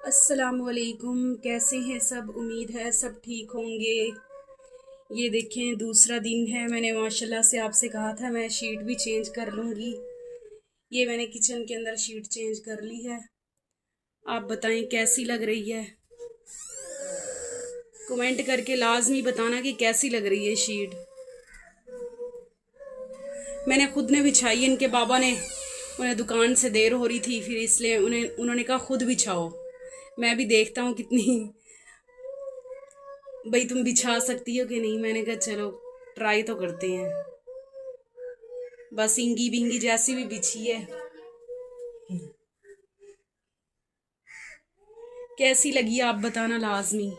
अस्सलामुअलैकुम। कैसे हैं सब? उम्मीद है सब ठीक होंगे। ये देखें, दूसरा दिन है। मैंने माशाल्लाह से आपसे कहा था मैं शीट भी चेंज कर लूँगी। ये मैंने किचन के अंदर शीट चेंज कर ली है। आप बताएं कैसी लग रही है। कमेंट करके लाजमी बताना कि कैसी लग रही है शीट। मैंने खुद ने बिछाई है। इनके बाबा ने, उन्हें दुकान से देर हो रही थी, फिर इसलिए उन्होंने कहा खुद बिछाओ। मैं भी देखता हूँ कितनी भाई तुम बिछा सकती हो कि नहीं। मैंने कहा चलो ट्राई तो करते हैं। बस इंगी बिंगी जैसी भी बिछी है। कैसी लगी आप बताना लाजमी।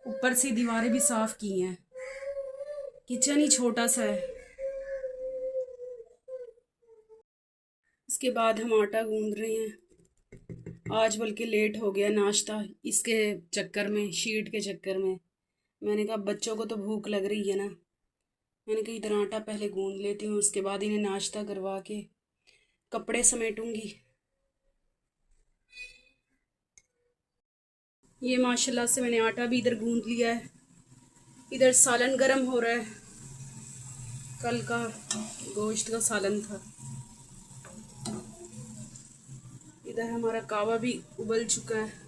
ऊपर से दीवारें भी साफ की हैं। किचन ही छोटा सा है। इसके बाद हम आटा गूंद रहे हैं। आज बल्कि लेट हो गया नाश्ता, इसके चक्कर में, शीट के चक्कर में। मैंने कहा बच्चों को तो भूख लग रही है ना। मैंने कहा इधर आटा पहले गूंद लेती हूँ, उसके बाद इन्हें नाश्ता करवा के कपड़े समेटूंगी। ये माशाल्लाह से मैंने आटा भी इधर गूंद लिया है। इधर सालन गरम हो रहा है। कल का गोश्त का सालन था। इधर हमारा कावा भी उबल चुका है।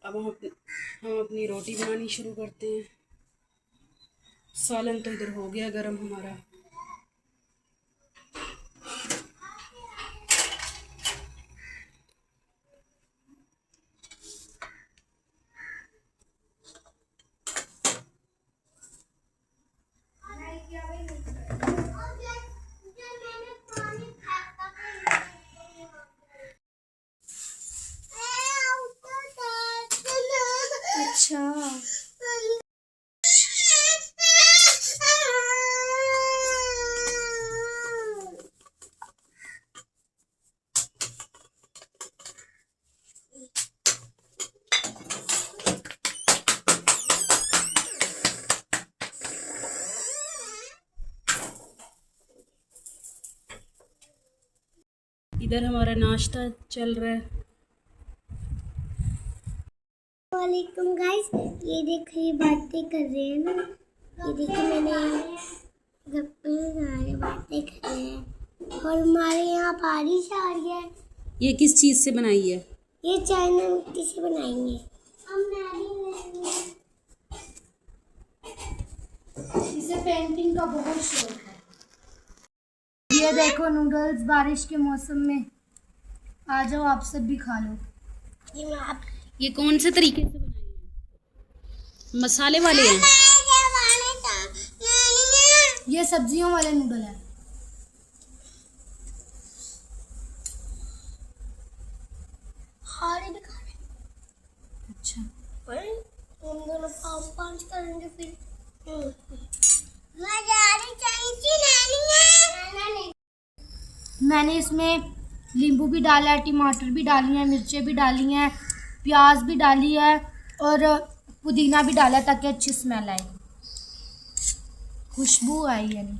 अब हम अपनी रोटी बनानी शुरू करते हैं। सालन तो इधर हो गया गरम हमारा। अच्छा, इधर हमारा नाश्ता चल रहा है। वालेकुम गाइस, ये देखो ये बातें कर रहे हैं ना। ये देखो मैंने गप्पे लगा रहे, बातें कर रहे हैं और हमारे यहाँ बारिश आ रही है। ये किस चीज़ से बनाई है? ये चाइना मिट्टी से बनाएंगे। इसे पेंटिंग का बहुत शौक है। ये देखो नूडल्स बारिश के मौसम में। आ जाओ आप सब भी खा लो। ये कौन से तरीके से बनाए हैं? मसाले वाले हैं? ये सब्जियों वाले नूडल है। हारे भी खा रहे। अच्छा, हम दोनों पाँच करेंगे फिर। मैंने इसमें नींबू भी डाला है, टमाटर भी डाली है, मिर्चें भी डाली हैं, प्याज भी डाली है और पुदीना भी डाला है ताकि अच्छी स्मेल आए, खुशबू आई यानी।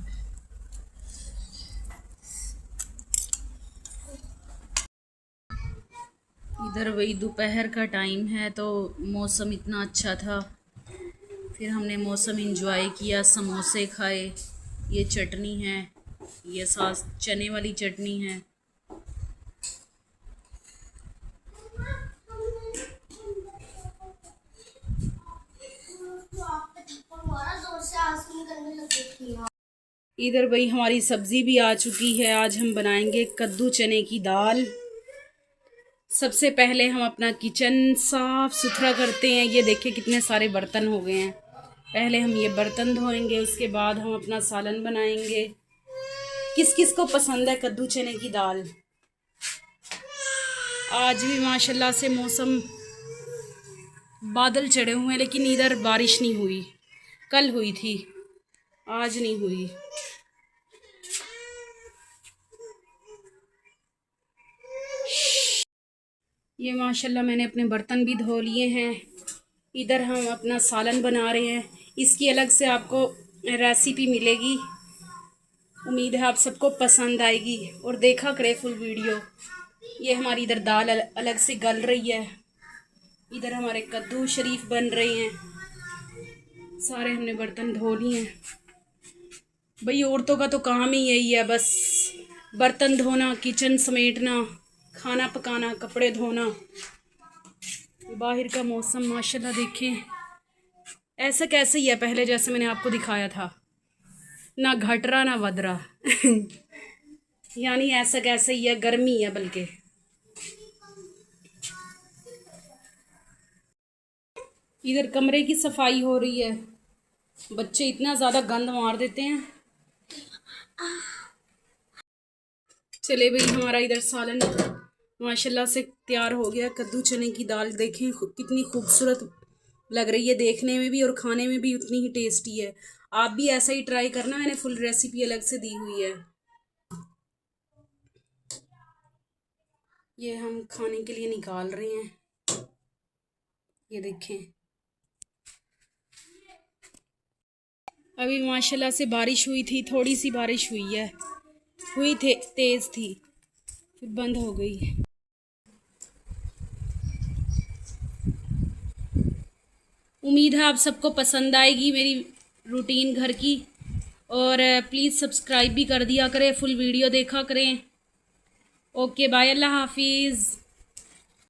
इधर वही दोपहर का टाइम है तो मौसम इतना अच्छा था, फिर हमने मौसम इंजॉय किया। समोसे खाए। ये चटनी है, ये सास चने वाली चटनी है। इधर भाई हमारी सब्ज़ी भी आ चुकी है। आज हम बनाएंगे कद्दू चने की दाल। सबसे पहले हम अपना किचन साफ सुथरा करते हैं। ये देखिए कितने सारे बर्तन हो गए हैं। पहले हम ये बर्तन धोएंगे, उसके बाद हम अपना सालन बनाएंगे। किस किस को पसंद है कद्दू चने की दाल? आज भी माशाल्लाह से मौसम, बादल चढ़े हुए हैं, लेकिन इधर बारिश नहीं हुई। कल हुई थी, आज नहीं हुई। ये माशाल्लाह मैंने अपने बर्तन भी धो लिए हैं। इधर हम अपना सालन बना रहे हैं। इसकी अलग से आपको रेसिपी मिलेगी। उम्मीद है आप सबको पसंद आएगी और देखा करें फुल वीडियो। ये हमारी इधर दाल अलग से गल रही है। इधर हमारे कद्दू शरीफ बन रहे हैं। सारे हमने बर्तन धो लिए हैं। भाई औरतों का तो काम ही यही है, बस बर्तन धोना, किचन समेटना, खाना पकाना, कपड़े धोना। बाहर का मौसम माशाल्लाह देखें, ऐसा कैसे ही है पहले जैसे मैंने आपको दिखाया था, ना घट रहा ना बढ़ रहा यानी ऐसा कैसे ही है, गर्मी है बल्कि। इधर कमरे की सफाई हो रही है। बच्चे इतना ज़्यादा गंद मार देते हैं। चले भाई, हमारा इधर सालन माशाल्लाह से तैयार हो गया। कद्दू चने की दाल देखें कितनी खूबसूरत लग रही है देखने में भी और खाने में भी उतनी ही टेस्टी है। आप भी ऐसा ही ट्राई करना, मैंने फुल रेसिपी अलग से दी हुई है। ये हम खाने के लिए निकाल रहे हैं। ये देखें, अभी माशाल्लाह से बारिश हुई थी, थोड़ी सी बारिश हुई है, हुई थे तेज़ थी, फिर बंद हो गई। उम्मीद है आप सबको पसंद आएगी मेरी रूटीन घर की। और प्लीज़ सब्सक्राइब भी कर दिया करें, फुल वीडियो देखा करें। ओके बाय, अल्लाह हाफिज़।